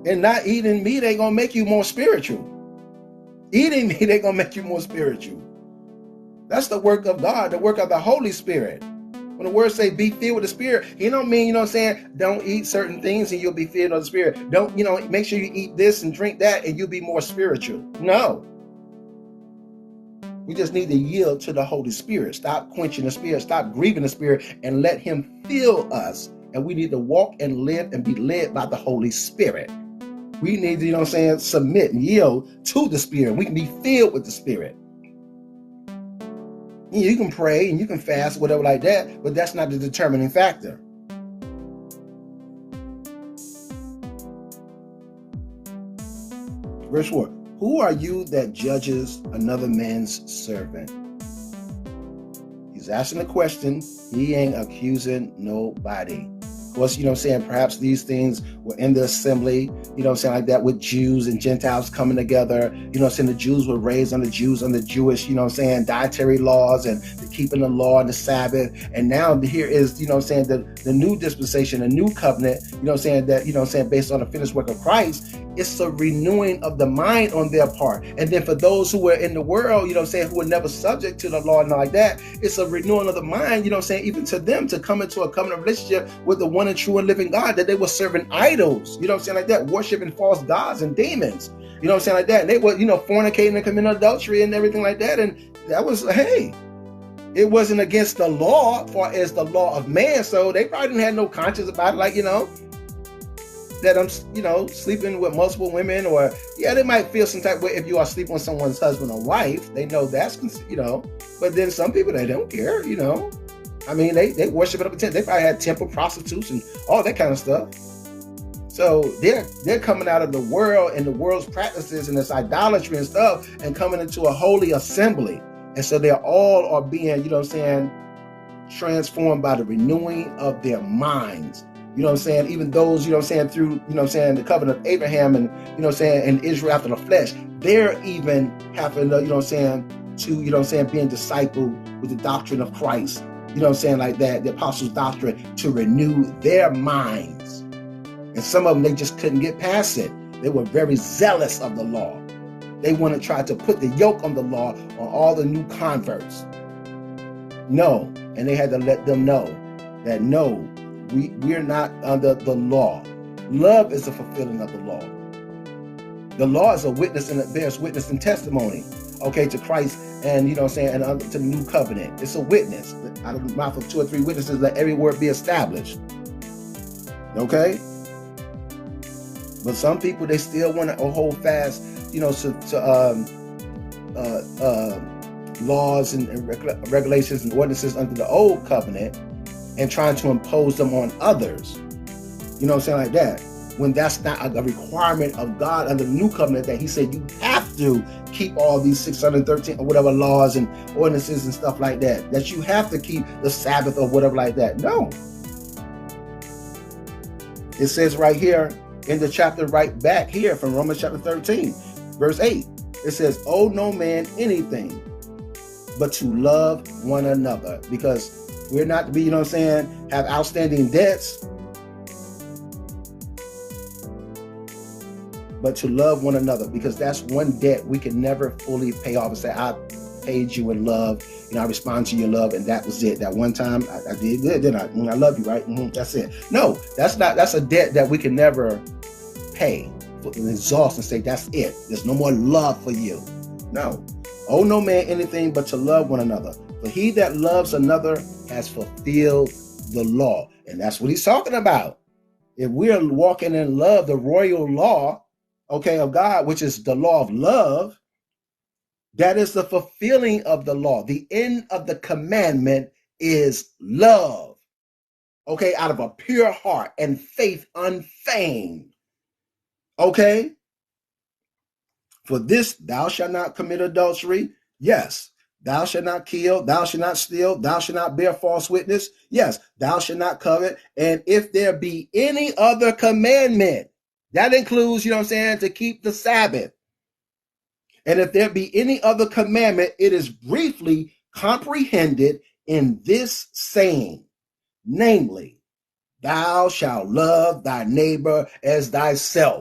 And not eating meat ain't going to make you more spiritual. Eating meat ain't going to make you more spiritual. That's the work of God, the work of the Holy Spirit. When the words say be filled with the Spirit, you don't mean, don't eat certain things and you'll be filled with the Spirit. Don't, make sure you eat this and drink that and you'll be more spiritual. No. We just need to yield to the Holy Spirit. Stop quenching the Spirit. Stop grieving the Spirit and let Him fill us. And we need to walk and live and be led by the Holy Spirit. We need to, submit and yield to the Spirit. We can be filled with the Spirit. You can pray and you can fast, whatever like that, but that's not the determining factor. Verse 4. Who are you that judges another man's servant? He's asking a question. He ain't accusing nobody. Of course, perhaps these things were in the assembly, like that, with Jews and Gentiles coming together. The Jews were raised under Jewish, dietary laws and the keeping the law and the Sabbath. And now here is, the new dispensation, a new covenant, based on the finished work of Christ. It's a renewing of the mind on their part. And then for those who were in the world, who were never subject to the law and like that, it's a renewing of the mind, even to them to come into a covenant relationship with the one and true and living God, that they were serving idols, like that, worshiping false gods and demons, like that. And they were, fornicating and committing adultery and everything like that. And that was, hey, it wasn't against the law far as the law of man. So they probably didn't have no conscience about it, that I'm, sleeping with multiple women, or, they might feel some type of way if you are sleeping with someone's husband or wife. They know that's, but then some people, they don't care, I mean, they worship it up to 10. They probably had temple prostitutes and all that kind of stuff. So they're coming out of the world and the world's practices and this idolatry and stuff and coming into a holy assembly. And so they're all are being, transformed by the renewing of their minds. Even those, through, the covenant of Abraham and, and Israel after the flesh, they're even having, being discipled with the doctrine of Christ, like that, the apostles' doctrine, to renew their minds. And some of them, they just couldn't get past it. They were very zealous of the law. They want to try to put the yoke on the law on all the new converts. No, and they had to let them know that no, we're not under the law. Love is a fulfilling of the law. The law is a witness and it bears witness and testimony, to Christ and, and to the new covenant. It's a witness. Out of the mouth of 2 or 3 witnesses, let every word be established. Okay? But some people, they still want to hold fast, laws and regulations and ordinances under the old covenant and trying to impose them on others. Like that. When that's not a requirement of God under the new covenant, that He said you have to keep all these 613 or whatever laws and ordinances and stuff like that. That you have to keep the Sabbath or whatever like that. No. It says right here in the chapter right back here from Romans chapter 13, verse 8. It says, owe no man anything but to love one another. Because we're not to be, have outstanding debts, but to love one another, because that's one debt we can never fully pay off and say, I paid you in love, I respond to your love, and that was it. That one time I did good, didn't I? I love you, right? That's it. No, that's a debt that we can never pay, exhaust and say, that's it. There's no more love for you. No. Owe no man anything but to love one another. For he that loves another has fulfilled the law. And that's what he's talking about. If we're walking in love, the royal law, of God, which is the law of love, that is the fulfilling of the law. The end of the commandment is love. Out of a pure heart and faith unfeigned. For this, thou shalt not commit adultery. Yes. Thou shalt not kill. Thou shalt not steal. Thou shalt not bear false witness. Yes. Thou shalt not covet. And if there be any other commandment, that includes, to keep the Sabbath. And if there be any other commandment, it is briefly comprehended in this saying, namely, thou shalt love thy neighbor as thyself.